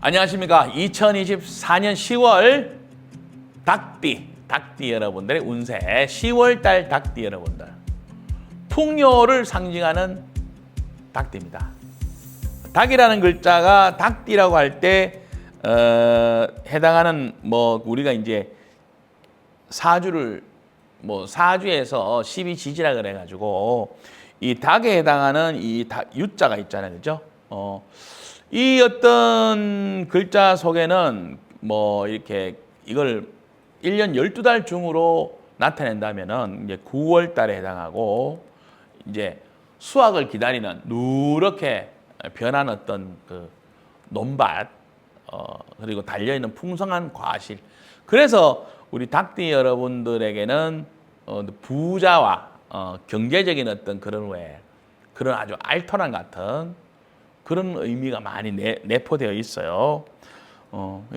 안녕하십니까. 2024년 10월 닭띠 여러분들의 운세 10월달 닭띠 여러분들 풍요를 상징하는 닭띠입니다. 닭이라는 글자가 닭띠라고 할 때 해당하는 우리가 이제 사주를 사주에서 12지지라 그래 가지고 이 닭에 해당하는 이 유자가 있잖아요. 그죠? 이 어떤 글자 속에는 이렇게 이걸 1년 12달 중으로 나타낸다면은 이제 9월 달에 해당하고 이제 수확을 기다리는 누렇게 변한 어떤 그 논밭 그리고 달려있는 풍성한 과실. 그래서 우리 닭띠 여러분들에게는 부자와 경제적인 어떤 그런 아주 알토란 같은 그런 의미가 많이 내포되어 있어요.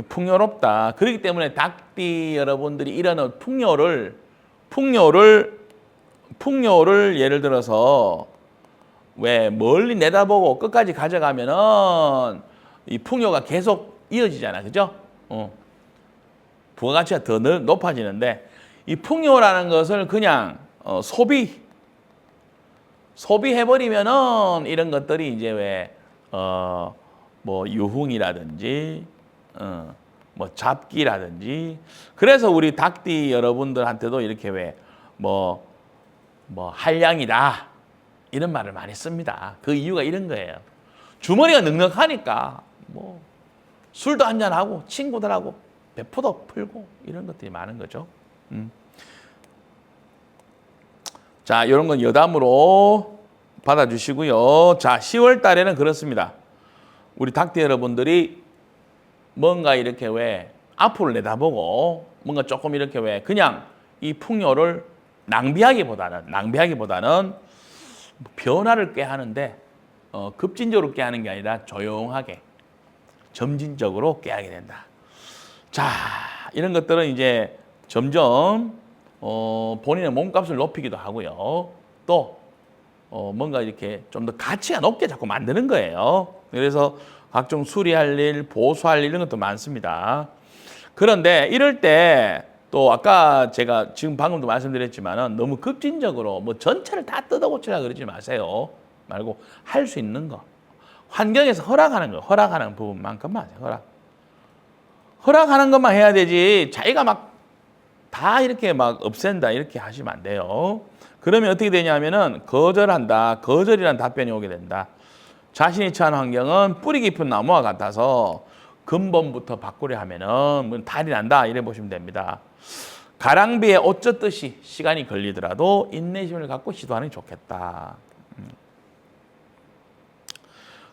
풍요롭다. 그렇기 때문에 닭띠 여러분들이 이런 풍요를 예를 들어서 왜 멀리 내다보고 끝까지 가져가면은 이 풍요가 계속 이어지잖아. 그죠? 부가가치가 더 높아지는데 이 풍요라는 것을 그냥 소비해버리면은 이런 것들이 이제 왜 유흥이라든지 잡기라든지 그래서 우리 닭띠 여러분들한테도 이렇게 왜 한량이다 이런 말을 많이 씁니다. 그 이유가 이런 거예요. 주머니가 넉넉하니까 술도 한잔하고 친구들하고 배포도 풀고 이런 것들이 많은 거죠. 자, 이런 건 여담으로 받아주시고요. 자, 10월 달에는 그렇습니다. 우리 닭띠 여러분들이 뭔가 이렇게 왜 앞으로 내다보고 뭔가 조금 이렇게 왜 그냥 이 풍요를 낭비하기보다는 변화를 꾀하는데 급진적으로 꾀하는 게 아니라 조용하게 점진적으로 꾀하게 된다. 자, 이런 것들은 이제 점점 본인의 몸값을 높이기도 하고요. 또 뭔가 이렇게 좀 더 가치가 높게 자꾸 만드는 거예요. 그래서 각종 수리할 일, 보수할 일 이런 것도 많습니다. 그런데 이럴 때 또 아까 제가 지금 방금도 말씀드렸지만은 너무 급진적으로 전체를 다 뜯어고치라 그러지 마세요. 말고 할 수 있는 거. 환경에서 허락하는 부분만큼만 하세요. 허락하는 것만 해야 되지 자기가 다 이렇게 없앤다 이렇게 하시면 안 돼요. 그러면 어떻게 되냐면은 거절이라는 답변이 오게 된다. 자신이 처한 환경은 뿌리 깊은 나무와 같아서 근본부터 바꾸려 하면은 달이 난다 이래 보시면 됩니다. 가랑비에 옷 젖듯이 시간이 걸리더라도 인내심을 갖고 시도하는 게 좋겠다.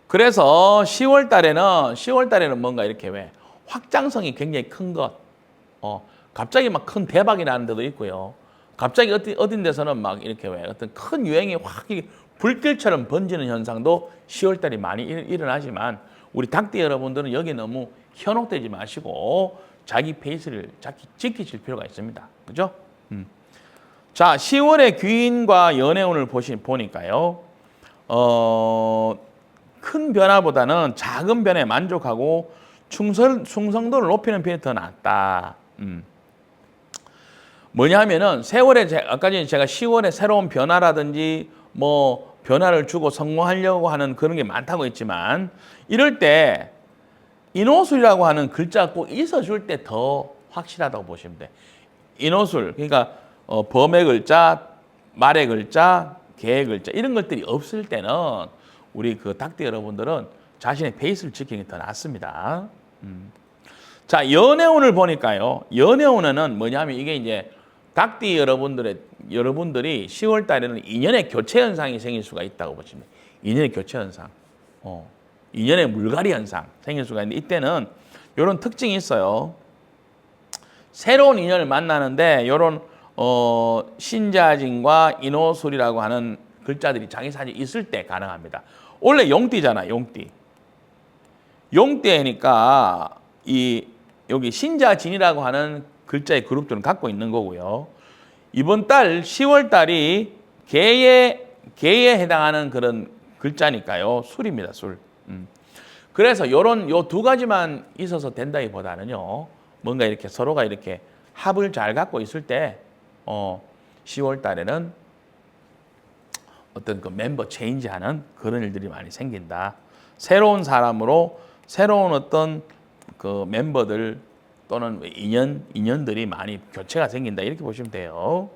그래서 10월 달에는 뭔가 이렇게 왜 확장성이 굉장히 큰 것. 갑자기 큰 대박이 나는 데도 있고요. 갑자기 어딘 데서는 이렇게 왜 어떤 큰 유행이 확 불길처럼 번지는 현상도 10월 달에 많이 일어나지만 우리 닭띠 여러분들은 여기 너무 현혹되지 마시고 자기 페이스를 지키실 필요가 있습니다. 그죠? 자, 10월의 귀인과 연애운을 보니까요. 큰 변화보다는 작은 변화에 만족하고 충성도를 높이는 편이 더 낫다. 뭐냐 하면은 아까 전에 제가 10월에 새로운 변화라든지 변화를 주고 성공하려고 하는 그런 게 많다고 했지만 이럴 때 인호술이라고 하는 글자가 꼭 있어줄 때 더 확실하다고 보시면 돼. 인호술, 그러니까 범의 글자, 말의 글자, 개의 글자 이런 것들이 없을 때는 우리 그 닭띠 여러분들은 자신의 페이스를 지키는 게 더 낫습니다. 자, 연애운을 보니까요. 연애운은 뭐냐면 이게 이제 닭띠 여러분들이 10월 달에는 인연의 교체 현상이 생길 수가 있다고 보시면 돼요. 인연의 교체 현상. 인연의 물갈이 현상 생길 수가 있는데 이때는 이런 특징이 있어요. 새로운 인연을 만나는데 이런 신자진과 인호술이라고 하는 글자들이 자기 사진이 있을 때 가능합니다. 원래 용띠잖아, 용띠. 용띠니까 여기 신자진이라고 하는 글자의 그룹들은 갖고 있는 거고요. 이번 달 10월 달이 개에 해당하는 그런 글자니까요. 술입니다, 술. 그래서 요 두 가지만 있어서 된다기보다는요. 뭔가 이렇게 서로가 이렇게 합을 잘 갖고 있을 때 10월 달에는 어떤 그 멤버 체인지하는 그런 일들이 많이 생긴다. 새로운 사람으로 새로운 어떤 그 멤버들 또는 인연들이 많이 교체가 생긴다. 이렇게 보시면 돼요.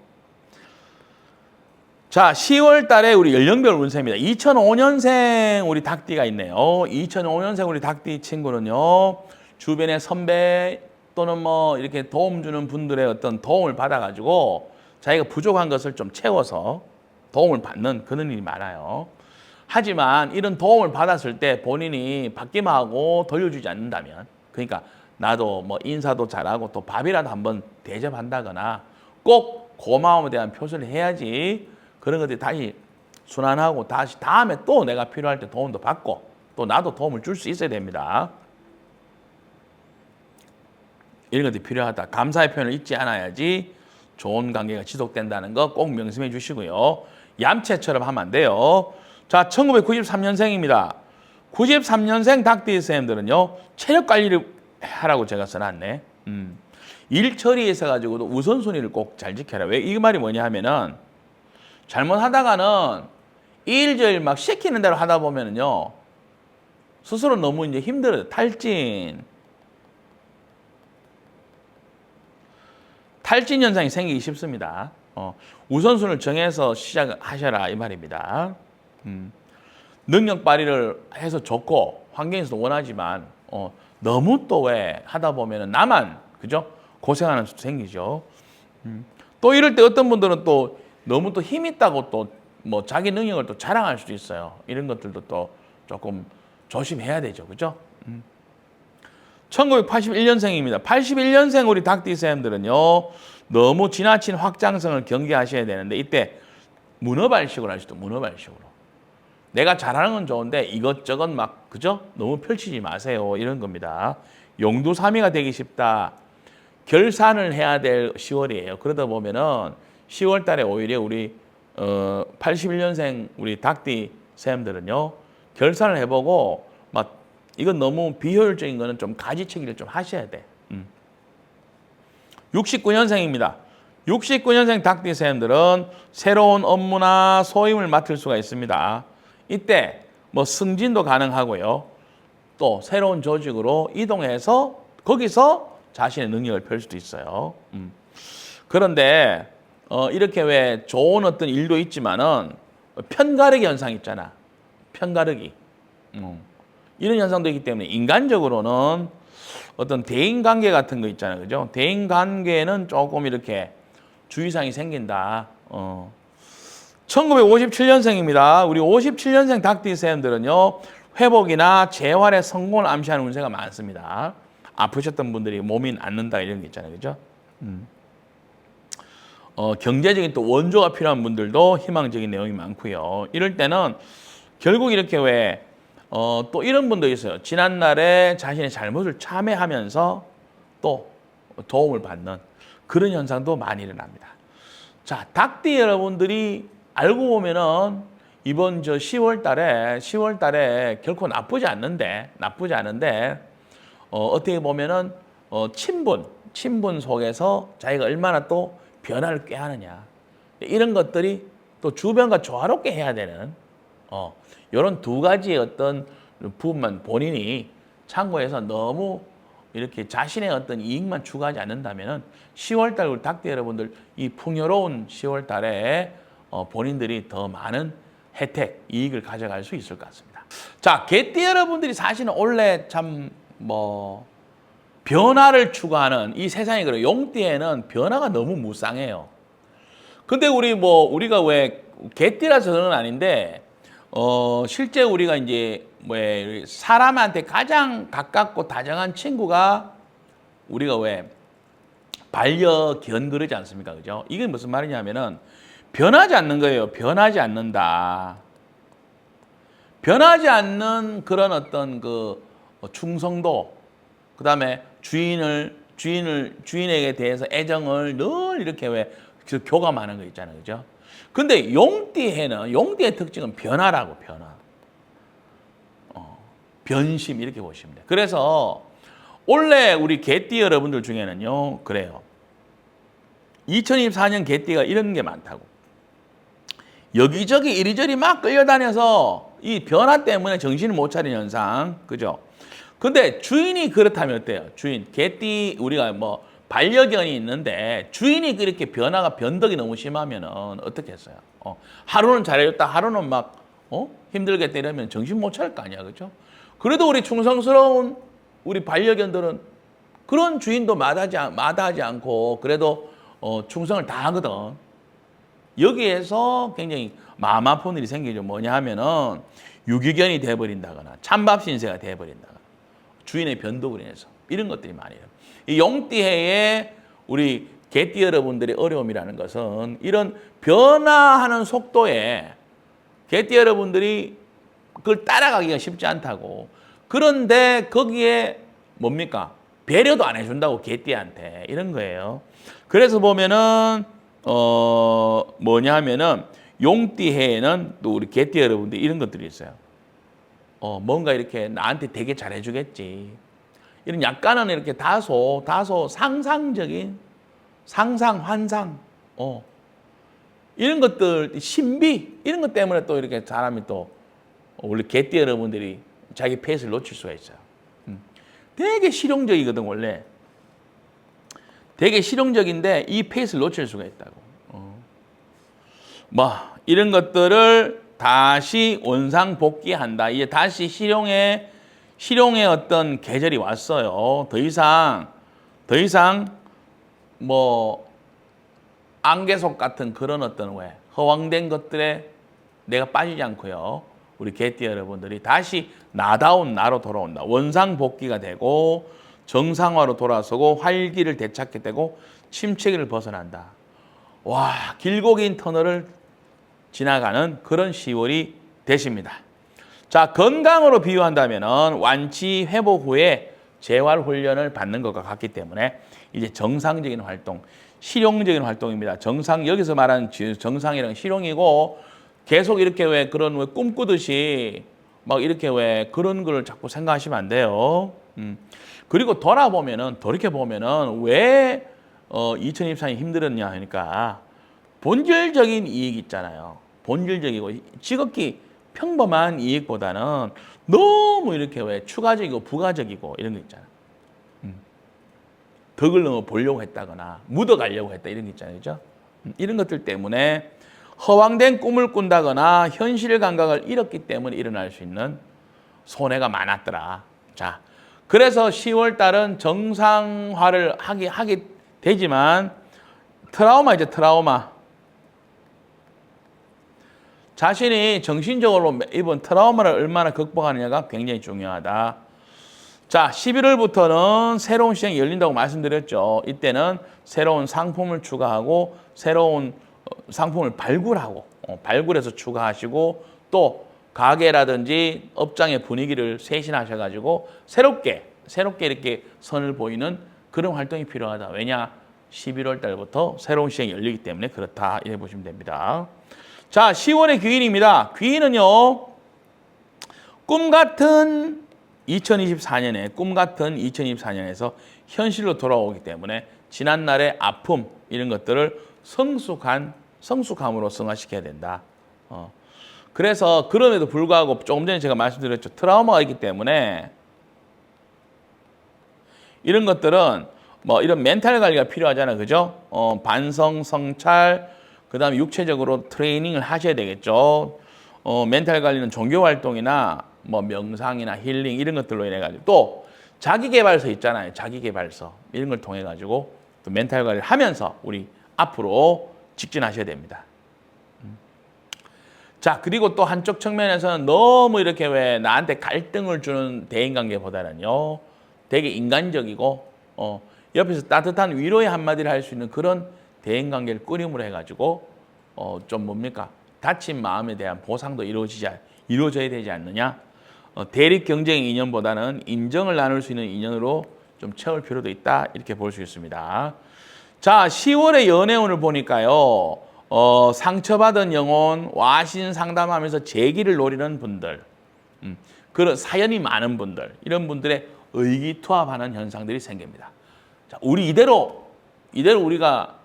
자, 10월 달에 우리 연령별 운세입니다. 2005년생 우리 닭띠가 있네요. 2005년생 우리 닭띠 친구는요. 주변의 선배 또는 뭐 이렇게 도움 주는 분들의 어떤 도움을 받아가지고 자기가 부족한 것을 좀 채워서 도움을 받는 그런 일이 많아요. 하지만 이런 도움을 받았을 때 본인이 받기만 하고 돌려주지 않는다면, 그러니까 나도 뭐 인사도 잘하고 또 밥이라도 한번 대접한다거나 꼭 고마움에 대한 표시를 해야지 그런 것들이 다시 순환하고 다시 다음에 또 내가 필요할 때 도움도 받고 또 나도 도움을 줄 수 있어야 됩니다. 이런 것들이 필요하다. 감사의 표현을 잊지 않아야지 좋은 관계가 지속된다는 거 꼭 명심해 주시고요. 얌체처럼 하면 안 돼요. 자, 1993년생입니다. 93년생 닭띠 쌤들은요. 체력 관리를 하라고 제가 써놨네. 일 처리에 있어가지고도 우선순위를 꼭 잘 지켜라. 왜 이 말이 뭐냐 하면은 잘못하다가는 일절 막 시키는 대로 하다 보면은요. 스스로 너무 이제 힘들어요. 탈진 현상이 생기기 쉽습니다. 우선순위를 정해서 시작하셔라 이 말입니다. 능력 발휘를 해서 좋고 환경에서도 원하지만 너무 또 왜 하다 보면은 나만 그죠? 고생하는 수도 생기죠. 또 이럴 때 어떤 분들은 또 너무 또 힘 있다고 또 뭐 자기 능력을 또 자랑할 수도 있어요. 이런 것들도 또 조금 조심해야 되죠. 그죠? 1981년생입니다. 81년생 우리 닭띠 쌤들은요. 너무 지나친 확장성을 경계하셔야 되는데 이때 문어발식으로 하시죠. 문어발식으로. 내가 잘하는 건 좋은데 이것저것 막 그죠? 너무 펼치지 마세요. 이런 겁니다. 용두사미가 되기 쉽다. 결산을 해야 될 10월이에요. 그러다 보면은 10월 달에 오히려 우리 81년생 우리 닭띠 쌤들은요. 결산을 해보고 막 이건 너무 비효율적인 거는 좀 가지치기를 좀 하셔야 돼. 69년생입니다. 69년생 닭띠 쌤들은 새로운 업무나 소임을 맡을 수가 있습니다. 이때 뭐 승진도 가능하고요. 또 새로운 조직으로 이동해서 거기서 자신의 능력을 펼 수도 있어요. 그런데 이렇게 왜 좋은 어떤 일도 있지만은 편가르기 현상 있잖아. 편가르기. 이런 현상도 있기 때문에 인간적으로는 어떤 대인관계 같은 거 있잖아요. 그죠? 대인관계는 조금 이렇게 주의사항이 생긴다. 1957년생입니다. 우리 57년생 닭띠 쌤들은요. 회복이나 재활의 성공을 암시하는 운세가 많습니다. 아프셨던 분들이 몸이 낫는다 이런 게 있잖아요. 그죠? 경제적인 또 원조가 필요한 분들도 희망적인 내용이 많고요. 이럴 때는 결국 이렇게 왜 또 이런 분도 있어요. 지난날에 자신의 잘못을 참회하면서 또 도움을 받는 그런 현상도 많이 일어납니다. 자, 닭띠 여러분들이 알고 보면은 이번 10월 달에 결코 나쁘지 않는데 어떻게 보면은 친분 속에서 자기가 얼마나 또 변화를 꾀하느냐 이런 것들이 또 주변과 조화롭게 해야 되는 이런 두 가지의 어떤 부분만 본인이 참고해서 너무 이렇게 자신의 어떤 이익만 추구하지 않는다면은 10월 달 우리 닭띠 여러분들 이 풍요로운 10월 달에 본인들이 더 많은 혜택, 이익을 가져갈 수 있을 것 같습니다. 자, 개띠 여러분들이 사실은 원래 참 변화를 추구하는 이 세상이 그래요. 용띠에는 변화가 너무 무쌍해요. 근데 우리가 왜 개띠라서는 아닌데 실제 우리가 이제 사람한테 가장 가깝고 다정한 친구가 우리가 왜 반려견 그러지 않습니까? 그죠? 이게 무슨 말이냐면은 변하지 않는 거예요. 변하지 않는다. 변하지 않는 그런 어떤 그 충성도, 그 다음에 주인에게 대해서 애정을 늘 이렇게 왜 교감하는 거 있잖아요. 그죠? 근데 용띠의 특징은 변화라고, 변화. 변심 이렇게 보시면 돼요. 그래서 원래 우리 개띠 여러분들 중에는요, 그래요. 2024년 개띠가 이런 게 많다고. 여기저기 이리저리 막 끌려다녀서 이 변화 때문에 정신을 못 차리는 현상. 그죠? 근데 주인이 그렇다면 어때요? 주인. 개띠 우리가 뭐 반려견이 있는데 주인이 그렇게 변덕이 너무 심하면은 어떻게 했어요? 하루는 잘해줬다, 하루는 막 힘들겠다 이러면 정신 못 차릴 거 아니야, 그죠? 그래도 우리 충성스러운 우리 반려견들은 그런 주인도 마다하지 않고 그래도 충성을 다 하거든. 여기에서 굉장히 마음 아픈 일이 생기죠. 뭐냐 하면은 유기견이 돼버린다거나 찬밥 신세가 돼버린다거나 주인의 변덕으로 인해서 이런 것들이 많이 해요. 이 용띠해의 우리 개띠 여러분들의 어려움이라는 것은 이런 변화하는 속도에 개띠 여러분들이 그걸 따라가기가 쉽지 않다고. 그런데 거기에 뭡니까? 배려도 안 해준다고 개띠한테 이런 거예요. 그래서 보면은 뭐냐 하면은 용띠해에는 또 우리 개띠 여러분들 이런 것들이 있어요. 뭔가 이렇게 나한테 되게 잘해주겠지. 이런 약간은 이렇게 다소 상상적인 환상, 이런 것들 신비 이런 것 때문에 또 이렇게 사람이 또 우리 개띠 여러분들이 자기 페이스를 놓칠 수가 있어요. 되게 실용적이거든 원래. 되게 실용적인데 이 페이스를 놓칠 수가 있다고. 뭐 이런 것들을 다시 원상복귀한다. 이제 다시 실용의 어떤 계절이 왔어요. 더 이상 뭐 안개속 같은 그런 어떤 허황된 것들에 내가 빠지지 않고요. 우리 개띠 여러분들이 다시 나다운 나로 돌아온다. 원상복귀가 되고 정상화로 돌아서고 활기를 되찾게 되고 침체기를 벗어난다. 와, 길고 긴 터널을 지나가는 그런 10월이 되십니다. 자, 건강으로 비유한다면 완치 회복 후에 재활 훈련을 받는 것과 같기 때문에 이제 정상적인 활동, 실용적인 활동입니다. 여기서 말하는 정상이란 실용이고 계속 이렇게 그런 꿈꾸듯이 막 이렇게 그런 걸 자꾸 생각하시면 안 돼요. 그리고 돌이켜보면은 왜 2024년이 힘들었냐 하니까 본질적인 이익 있잖아요. 본질적이고 지극히 평범한 이익보다는 너무 이렇게 추가적이고 부가적이고 이런 거 있잖아요. 덕을 너무 보려고 했다거나 묻어가려고 했다 이런 거 있잖아요. 그죠? 이런 것들 때문에 허황된 꿈을 꾼다거나 현실 감각을 잃었기 때문에 일어날 수 있는 손해가 많았더라. 자, 그래서 10월 달은 정상화를 하게 되지만 트라우마. 자신이 정신적으로 이번 트라우마를 얼마나 극복하느냐가 굉장히 중요하다. 자, 11월부터는 새로운 시장이 열린다고 말씀드렸죠. 이때는 새로운 상품을 추가하고 새로운 상품을 발굴해서 추가하시고 또 가게라든지 업장의 분위기를 쇄신하셔가지고 새롭게 이렇게 선을 보이는 그런 활동이 필요하다. 왜냐? 11월 달부터 새로운 시장이 열리기 때문에 그렇다. 이렇게 보시면 됩니다. 자, 10월의 귀인입니다. 귀인은요, 꿈 같은 2024년에서 현실로 돌아오기 때문에 지난날의 아픔 이런 것들을 성숙함으로 승화시켜야 된다. 그래서 그럼에도 불구하고 조금 전에 제가 말씀드렸죠. 트라우마가 있기 때문에 이런 것들은 뭐 이런 멘탈 관리가 필요하잖아요. 그죠? 반성, 성찰, 그 다음에 육체적으로 트레이닝을 하셔야 되겠죠. 멘탈 관리는 종교 활동이나 뭐 명상이나 힐링 이런 것들로 인해 가지고 또 자기계발서 있잖아요. 자기계발서 이런 걸 통해 가지고 또 멘탈 관리를 하면서 우리 앞으로 직진하셔야 됩니다. 자, 그리고 또 한쪽 측면에서는 너무 이렇게 나한테 갈등을 주는 대인관계보다는요, 되게 인간적이고 옆에서 따뜻한 위로의 한마디를 할 수 있는 그런 대인관계를 꾸림으로 해가지고 좀 뭡니까? 다친 마음에 대한 보상도 이루어져야 되지 않느냐? 대립 경쟁의 인연보다는 인정을 나눌 수 있는 인연으로 좀 채울 필요도 있다. 이렇게 볼 수 있습니다. 자, 10월의 연애운을 보니까요. 상처받은 영혼, 와신 상담하면서 재기를 노리는 분들. 그런 사연이 많은 분들, 이런 분들의 의기투합하는 현상들이 생깁니다. 자, 우리 이대로 우리가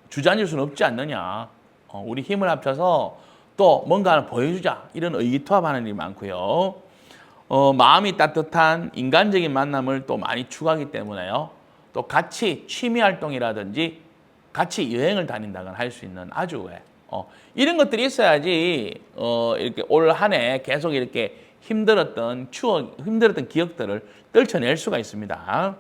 주저앉을 수는 없지 않느냐. 우리 힘을 합쳐서 또 뭔가 하나 보여주자. 이런 의기투합하는 일이 많고요. 마음이 따뜻한 인간적인 만남을 또 많이 추구하기 때문에요. 또 같이 취미 활동이라든지 같이 여행을 다닌다거나 할 수 있는 아주 이런 것들이 있어야지 이렇게 올 한 해 계속 이렇게 힘들었던 기억들을 떨쳐낼 수가 있습니다.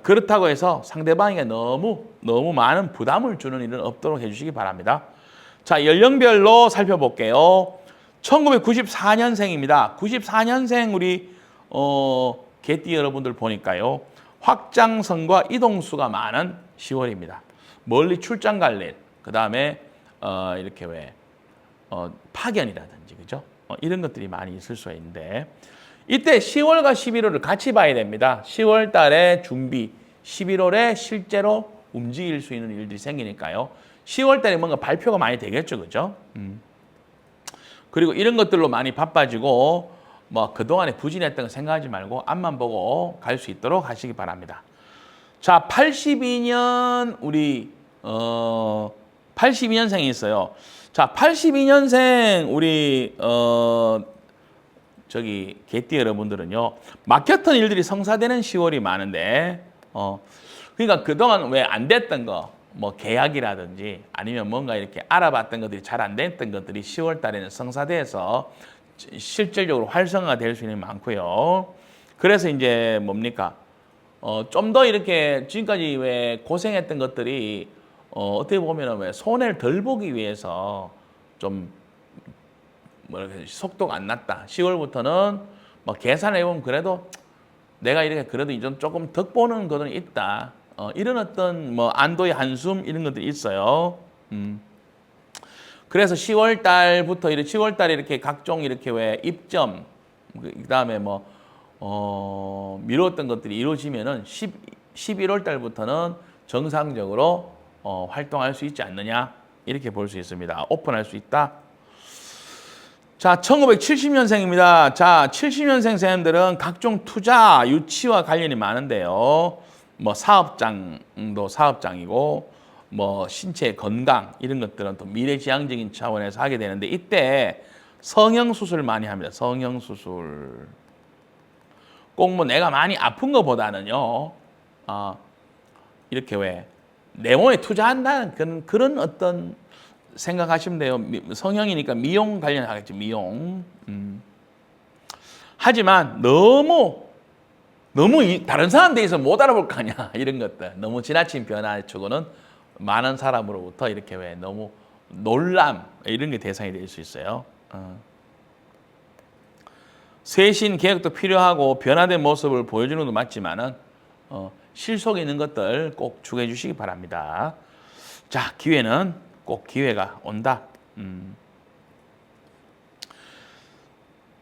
그렇다고 해서 상대방에게 너무 많은 부담을 주는 일은 없도록 해주시기 바랍니다. 자, 연령별로 살펴볼게요. 1994년생입니다. 94년생 우리 개띠 여러분들 보니까요. 확장성과 이동수가 많은 10월입니다. 멀리 출장 갈 일, 그 다음에 이렇게 파견이라든지 그죠? 이런 것들이 많이 있을 수가 있는데 이때 10월과 11월을 같이 봐야 됩니다. 10월 달에 준비, 11월에 실제로 움직일 수 있는 일들이 생기니까요. 10월 달에 뭔가 발표가 많이 되겠죠, 그죠? 그리고 이런 것들로 많이 바빠지고 뭐 그동안에 부진했던 거 생각하지 말고 앞만 보고 갈 수 있도록 하시기 바랍니다. 자, 82년 우리 82년생이 있어요. 자, 82년생 우리 저기 개띠 여러분들은요. 막혔던 일들이 성사되는 10월이 많은데 그러니까 그동안 왜 안 됐던 거 뭐 계약이라든지 아니면 뭔가 이렇게 알아봤던 것들이 잘 안 됐던 것들이 10월 달에는 성사돼서 실질적으로 활성화가 될 수 있는 게 많고요. 그래서 이제 뭡니까? 좀 더 이렇게 지금까지 왜 고생했던 것들이 어떻게 보면 왜 손해를 덜 보기 위해서 좀 뭐랄까 속도가 안 났다. 10월부터는 뭐 계산해 보면 그래도 내가 이렇게 그래도 이제 조금 덕 보는 것은 있다. 이런 어떤 뭐 안도의 한숨 이런 것들이 있어요. 그래서 10월 달부터 이렇게 10월 달에 이렇게 각종 이렇게 왜 입점 그다음에 뭐 미뤘던 것들이 이루어지면은 11월 달부터는 정상적으로 활동할 수 있지 않느냐 이렇게 볼 수 있습니다. 오픈할 수 있다. 자, 1970년생입니다. 자, 70년생 세원들은 각종 투자, 유치와 관련이 많은데요. 뭐 사업장도 사업장이고 뭐 신체 건강 이런 것들은 또 미래지향적인 차원에서 하게 되는데 이때 성형수술 많이 합니다. 성형수술. 꼭 뭐 내가 많이 아픈 것보다는요. 이렇게 왜 내 몸에 투자한다는 그런 어떤 생각하시면 돼요. 성형이니까 미용 관련하겠죠. 미용. 하지만 너무 다른 사람 대해서 못 알아볼 거 아니야. 이런 것들. 너무 지나친 변화에 추구는 많은 사람으로부터 이렇게 왜 너무 놀람 이런 게 대상이 될 수 있어요. 쇄신 계획도 필요하고 변화된 모습을 보여주는 것도 맞지만은 실속에 있는 것들 꼭 추구해 주시기 바랍니다. 자, 기회는 꼭 기회가 온다.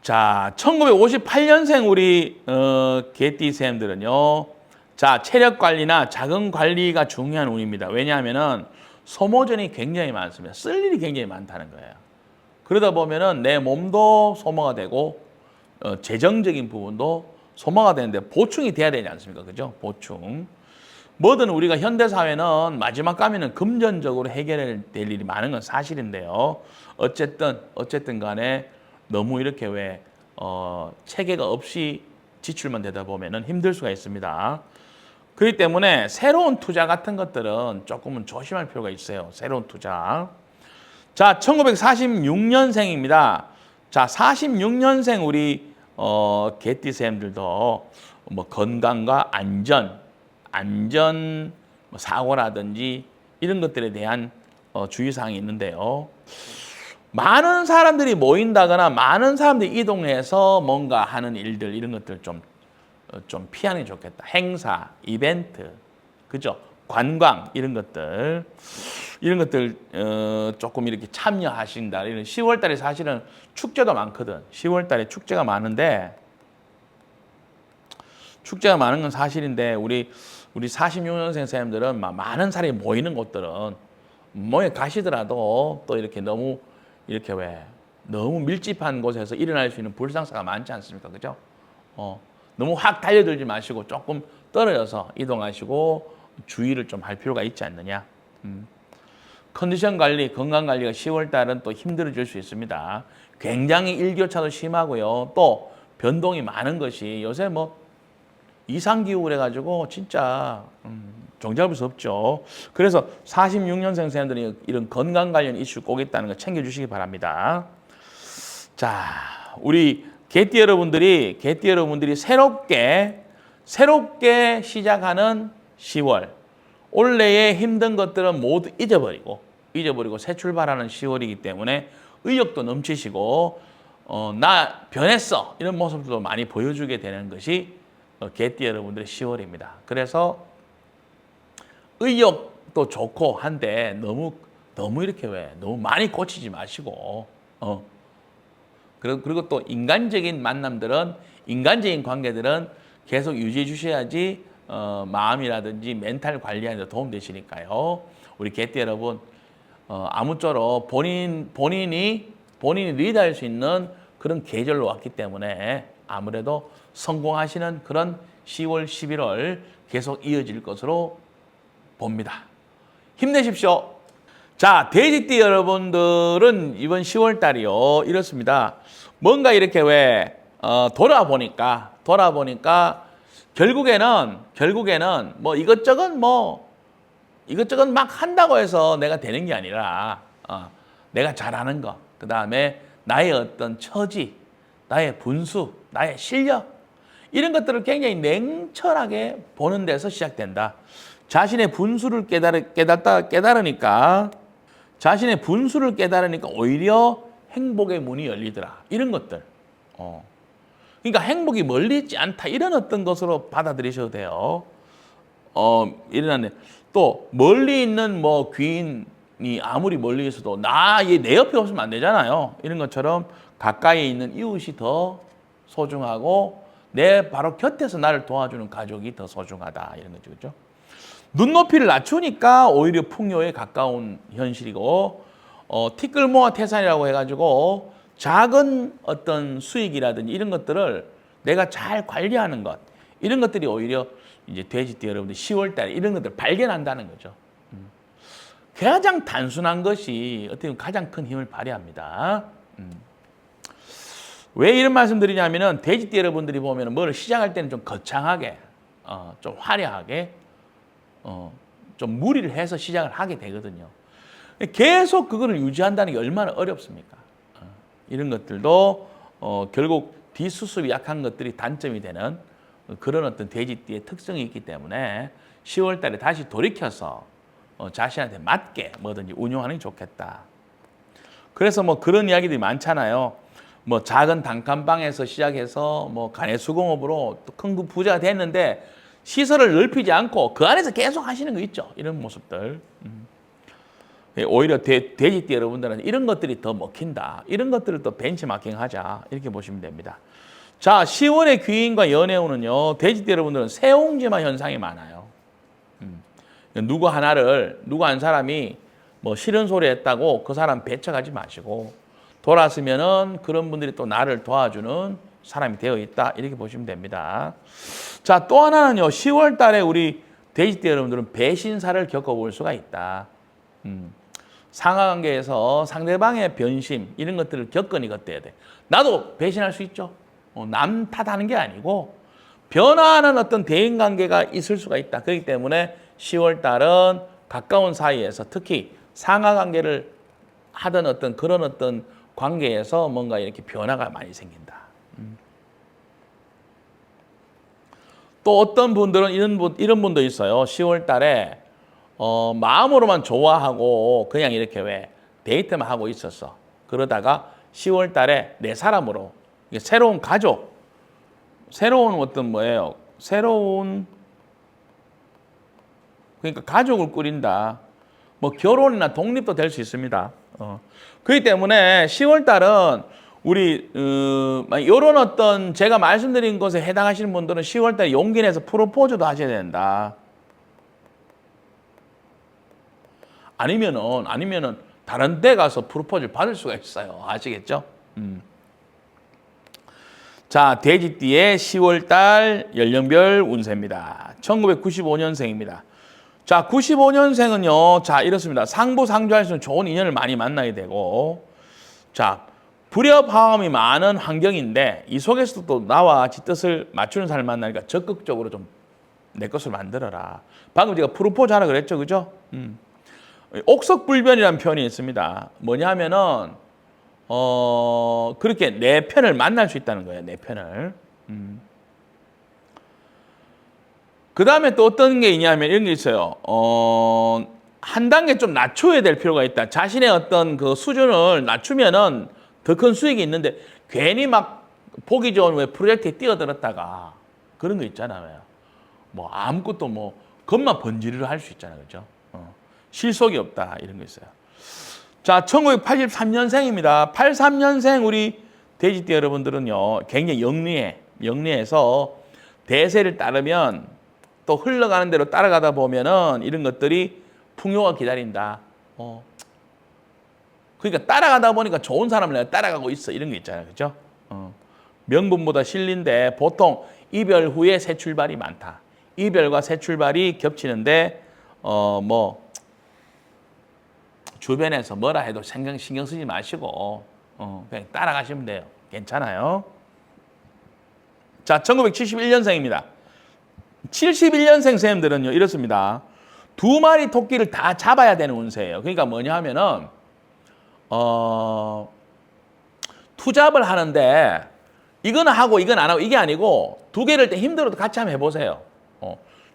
자, 1958년생 우리 개띠 쌤들은요. 자, 체력 관리나 자금 관리가 중요한 운입니다. 왜냐하면은 소모전이 굉장히 많습니다. 쓸 일이 굉장히 많다는 거예요. 그러다 보면은 내 몸도 소모가 되고 재정적인 부분도 소모가 되는데 보충이 돼야 되지 않습니까? 그죠? 보충. 뭐든 우리가 현대사회는 마지막 가면은 금전적으로 해결될 일이 많은 건 사실인데요. 어쨌든 간에 너무 이렇게 왜 체계가 없이 지출만 되다 보면은 힘들 수가 있습니다. 그렇기 때문에 새로운 투자 같은 것들은 조금은 조심할 필요가 있어요. 새로운 투자. 자, 1946년생입니다. 자, 46년생 우리 개띠 쌤들도 뭐 건강과 안전 뭐 사고라든지 이런 것들에 대한 주의사항이 있는데요. 많은 사람들이 모인다거나 많은 사람들이 이동해서 뭔가 하는 일들 이런 것들 좀 피하는 게 좋겠다. 행사, 이벤트, 그죠? 관광 이런 것들 조금 이렇게 참여하신다. 이런 10월 달에 사실은 축제도 많거든. 10월 달에 축제가 많은데 축제가 많은 건 사실인데 우리 46년생 선생님들은 많은 사람이 모이는 곳들은 뭐에 가시더라도 또 이렇게 너무 이렇게 왜 너무 밀집한 곳에서 일어날 수 있는 불상사가 많지 않습니까? 그죠? 너무 확 달려들지 마시고 조금 떨어져서 이동하시고 주의를 좀 할 필요가 있지 않느냐. 컨디션 관리, 건강 관리가 10월 달은 또 힘들어질 수 있습니다. 굉장히 일교차도 심하고요. 또 변동이 많은 것이 요새 뭐 이상기후 그래가지고 진짜 종잡을 수 없죠. 그래서 46년생 세들이 이런 건강 관련 이슈 꼭 있다는 거 챙겨주시기 바랍니다. 자, 우리 개띠 여러분들이 새롭게 시작하는 10월. 올해의 힘든 것들은 모두 잊어버리고 새 출발하는 10월이기 때문에 의욕도 넘치시고 나 변했어 이런 모습도 많이 보여주게 되는 것이 개띠 여러분들의 10월입니다. 그래서 의욕도 좋고 한데 너무 이렇게 너무 많이 고치지 마시고 그리고 또 인간적인 관계들은 계속 유지해 주셔야지 마음이라든지 멘탈 관리하는 데 도움 되시니까요. 우리 개띠 여러분 아무쪼록 본인이 리드할 수 있는 그런 계절로 왔기 때문에 아무래도 성공하시는 그런 10월, 11월 계속 이어질 것으로 봅니다. 힘내십시오. 자, 돼지띠 여러분들은 이번 10월 달이요. 이렇습니다. 뭔가 이렇게 돌아보니까 결국에는 뭐 이것저것 막 한다고 해서 내가 되는 게 아니라 내가 잘하는 거, 그 다음에 나의 어떤 처지, 나의 분수, 나의 실력 이런 것들을 굉장히 냉철하게 보는 데서 시작된다. 자신의 분수를 깨달으니까 오히려 행복의 문이 열리더라. 이런 것들. 그러니까 행복이 멀리 있지 않다. 이런 어떤 것으로 받아들이셔도 돼요. 일어나네. 또 멀리 있는 뭐 귀인이 아무리 멀리 있어도 내 옆에 없으면 안 되잖아요. 이런 것처럼 가까이 있는 이웃이 더 소중하고 내 바로 곁에서 나를 도와주는 가족이 더 소중하다. 이런 거죠. 그렇죠? 눈높이를 낮추니까 오히려 풍요에 가까운 현실이고 티끌모아 태산이라고 해가지고 작은 어떤 수익이라든지 이런 것들을 내가 잘 관리하는 것 이런 것들이 오히려 이제 돼지띠 여러분들 10월 달에 이런 것들을 발견한다는 거죠. 가장 단순한 것이 어떻게 보면 가장 큰 힘을 발휘합니다. 왜 이런 말씀 드리냐면은 돼지띠 여러분들이 보면 뭐를 시작할 때는 좀 거창하게 좀 화려하게 좀 무리를 해서 시작을 하게 되거든요. 계속 그거를 유지한다는 게 얼마나 어렵습니까? 이런 것들도 결국 뒷수습이 약한 것들이 단점이 되는 그런 어떤 돼지띠의 특성이 있기 때문에 10월 달에 다시 돌이켜서 자신한테 맞게 뭐든지 운용하는 게 좋겠다. 그래서 뭐 그런 이야기들이 많잖아요. 뭐 작은 단칸방에서 시작해서 뭐 가내수공업으로 또 큰 부자가 됐는데 시설을 넓히지 않고 그 안에서 계속 하시는 거 있죠. 이런 모습들. 오히려 돼지띠 여러분들은 이런 것들이 더 먹힌다. 이런 것들을 또 벤치마킹하자. 이렇게 보시면 됩니다. 자, 10월의 귀인과 연애운은요. 돼지띠 여러분들은 세옹지마 현상이 많아요. 누구 한 사람이 뭐 싫은 소리 했다고 그 사람 배척하지 마시고 돌아서면은 그런 분들이 또 나를 도와주는 사람이 되어 있다. 이렇게 보시면 됩니다. 자, 또 하나는요. 10월 달에 우리 돼지띠 여러분들은 배신사를 겪어볼 수가 있다. 상하관계에서 상대방의 변심 이런 것들을 겪으니 어때야 돼? 나도 배신할 수 있죠. 남 탓하는 게 아니고 변화하는 어떤 대인관계가 있을 수가 있다. 그렇기 때문에 10월 달은 가까운 사이에서 특히 상하관계를 하던 어떤 그런 어떤 관계에서 뭔가 이렇게 변화가 많이 생긴다. 또 어떤 분들은 이런 분도 있어요. 10월 달에 마음으로만 좋아하고 그냥 이렇게 데이트만 하고 있었어. 그러다가 10월 달에 내 사람으로 새로운 가족, 새로운 어떤 뭐예요? 그러니까 가족을 꾸린다. 뭐 결혼이나 독립도 될 수 있습니다. 그렇기 때문에 10월 달은 우리 이런 어떤 제가 말씀드린 것에 해당하시는 분들은 10월 달에 용기 내서 프로포즈도 하셔야 된다. 아니면은 다른 데 가서 프로포즈를 받을 수가 있어요. 아시겠죠? 자, 돼지띠의 10월달 연령별 운세입니다. 1995년생입니다. 자, 95년생은요. 자, 이렇습니다. 상부상조할 수 있는 좋은 인연을 많이 만나야 되고, 자, 불협화음이 많은 환경인데 이 속에서도 또 나와 지 뜻을 맞추는 사람을 만나니까 적극적으로 좀 내 것을 만들어라. 방금 제가 프로포즈 하라 그랬죠, 그죠? 옥석불변이라는 표현이 있습니다. 뭐냐면은 그렇게 내 편을 만날 수 있다는 거예요. 내 편을. 그 다음에 또 어떤 게 있냐면 이런 게 있어요. 한 단계 좀 낮춰야 될 필요가 있다. 자신의 어떤 그 수준을 낮추면은 더 큰 수익이 있는데 괜히 막 보기 좋은 왜 프로젝트에 뛰어들었다가 그런 거 있잖아요. 뭐 아무것도 뭐 겉만 번지르르 할 수 있잖아요. 그죠? 실속이 없다. 이런 거 있어요. 자, 1983년생입니다. 83년생 우리 돼지띠 여러분들은요. 굉장히 영리해서 대세를 따르면 또 흘러가는 대로 따라가다 보면은 이런 것들이 풍요가 기다린다. 그러니까 따라가다 보니까 좋은 사람을 내가 따라가고 있어. 이런 게 있잖아요. 그죠? 명분보다 실리인데 보통 이별 후에 새 출발이 많다. 이별과 새 출발이 겹치는데 뭐 주변에서 뭐라 해도 신경 쓰지 마시고 그냥 따라가시면 돼요. 괜찮아요. 자, 1971년생입니다. 71년생 쌤들은요 이렇습니다. 두 마리 토끼를 다 잡아야 되는 운세예요. 그러니까 뭐냐 하면은 투잡을 하는데 이거는 하고 이건 안 하고 이게 아니고 두 개를 때 힘들어도 같이 한번 해보세요.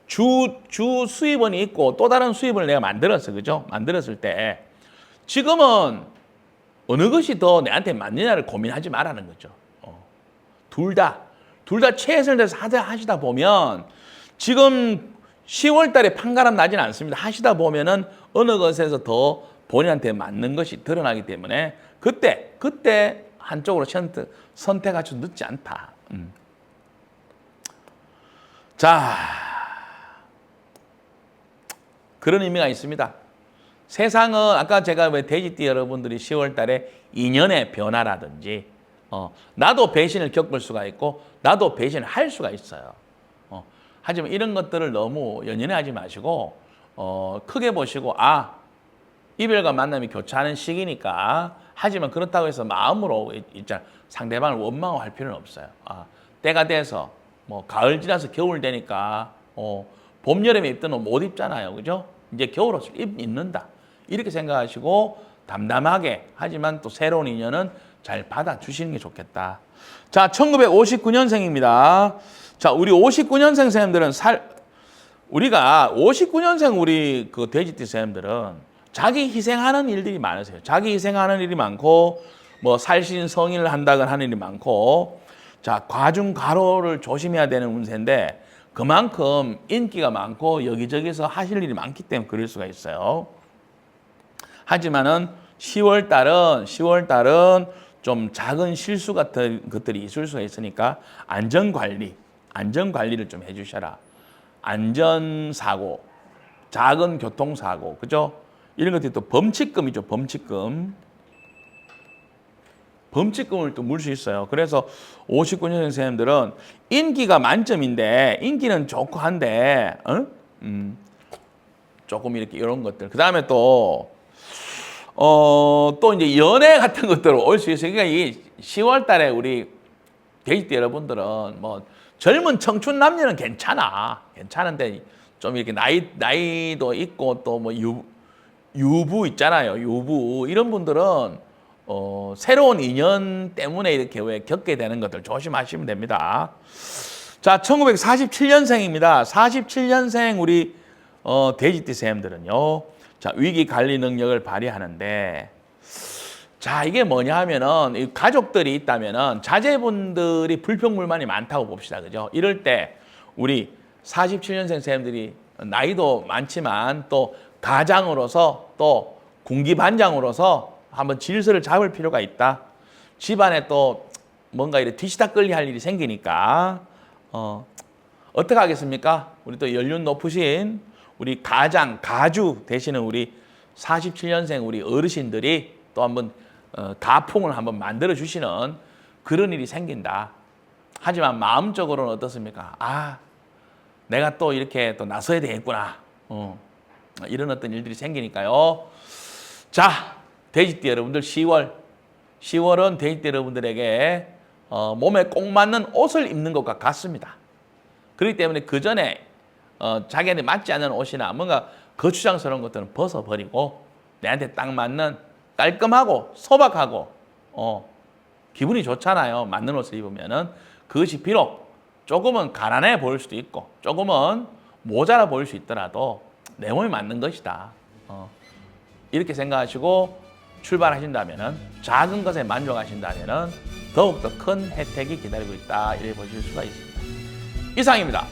주 수입원이 있고 또 다른 수입을 내가 만들었어. 그죠? 만들었을 때 지금은 어느 것이 더 내한테 맞느냐를 고민하지 말라는 거죠. 둘 다 최선을 다해서 하시다 보면 지금 10월 달에 판가름 나지는 않습니다. 하시다 보면은 어느 것에서 더 본인한테 맞는 것이 드러나기 때문에 그때 한쪽으로 선택하셔도 늦지 않다. 자, 그런 의미가 있습니다. 세상은 아까 제가 왜 돼지띠 여러분들이 10월 달에 인연의 변화라든지 나도 배신을 겪을 수가 있고 나도 배신을 할 수가 있어요. 하지만 이런 것들을 너무 연연해하지 마시고 크게 보시고 이별과 만남이 교차하는 시기니까 하지만 그렇다고 해서 마음으로 있잖아 상대방을 원망할 필요는 없어요. 때가 돼서 뭐 가을 지나서 겨울 되니까 봄 여름에 입던 옷 못 입잖아요. 그죠? 이제 겨울옷을 입는다. 이렇게 생각하시고 담담하게 하지만 또 새로운 인연은 잘 받아주시는 게 좋겠다. 자, 1959년생입니다. 자, 우리 59년생 선생님들은 우리가 59년생 우리 그 돼지띠 선생님들은 자기 희생하는 일들이 많으세요. 자기 희생하는 일이 많고 뭐 살신성인을 한다거나 하는 일이 많고 자, 과중과로를 조심해야 되는 운세인데 그만큼 인기가 많고 여기저기서 하실 일이 많기 때문에 그럴 수가 있어요. 하지만은 10월 달은 좀 작은 실수 같은 것들이 있을 수가 있으니까 안전관리를 좀 해주셔라. 안전사고, 작은 교통사고, 그죠? 이런 것들이 또 범칙금이죠, 범칙금을 또 물 수 있어요. 그래서 59년생 선생님들은 인기가 만점인데 인기는 좋고 한데 조금 이렇게 이런 것들. 그 다음에 또 이제 연애 같은 것들로 올 수 있어요. 그러니까 이 10월 달에 우리 돼지띠 여러분들은 뭐 젊은 청춘 남녀는 괜찮은데 좀 이렇게 나이도 있고 또 뭐 유부 있잖아요. 유부 이런 분들은 새로운 인연 때문에 이렇게 왜 겪게 되는 것들 조심하시면 됩니다. 자, 1947년생입니다. 47년생 우리 돼지띠 쌤들은요. 자, 위기 관리 능력을 발휘하는데 자, 이게 뭐냐 하면은 가족들이 있다면은 자제분들이 불평불만이 많다고 봅시다. 그죠? 이럴 때 우리 47년생 쌤들이 나이도 많지만 또 가장으로서 또 군기반장으로서 한번 질서를 잡을 필요가 있다. 집안에 또 뭔가 이렇게 뒤시다끌리 할 일이 생기니까 어떻게 하겠습니까? 우리 또 연륜 높으신 우리 가주 되시는 우리 47년생 우리 어르신들이 또 한번 가풍을 한번 만들어 주시는 그런 일이 생긴다. 하지만 마음적으로는 어떻습니까? 아, 내가 또 이렇게 또 나서야 되겠구나. 이런 어떤 일들이 생기니까요. 자, 돼지띠 여러분들 10월은 돼지띠 여러분들에게 몸에 꼭 맞는 옷을 입는 것과 같습니다. 그렇기 때문에 그 전에 자기한테 맞지 않는 옷이나 뭔가 거추장스러운 것들은 벗어버리고 내한테 딱 맞는 깔끔하고 소박하고 기분이 좋잖아요. 맞는 옷을 입으면은 그것이 비록 조금은 가난해 보일 수도 있고 조금은 모자라 보일 수 있더라도 내 몸에 맞는 것이다. 이렇게 생각하시고 출발하신다면은 작은 것에 만족하신다면은 더욱더 큰 혜택이 기다리고 있다. 이렇게 보실 수가 있습니다. 이상입니다.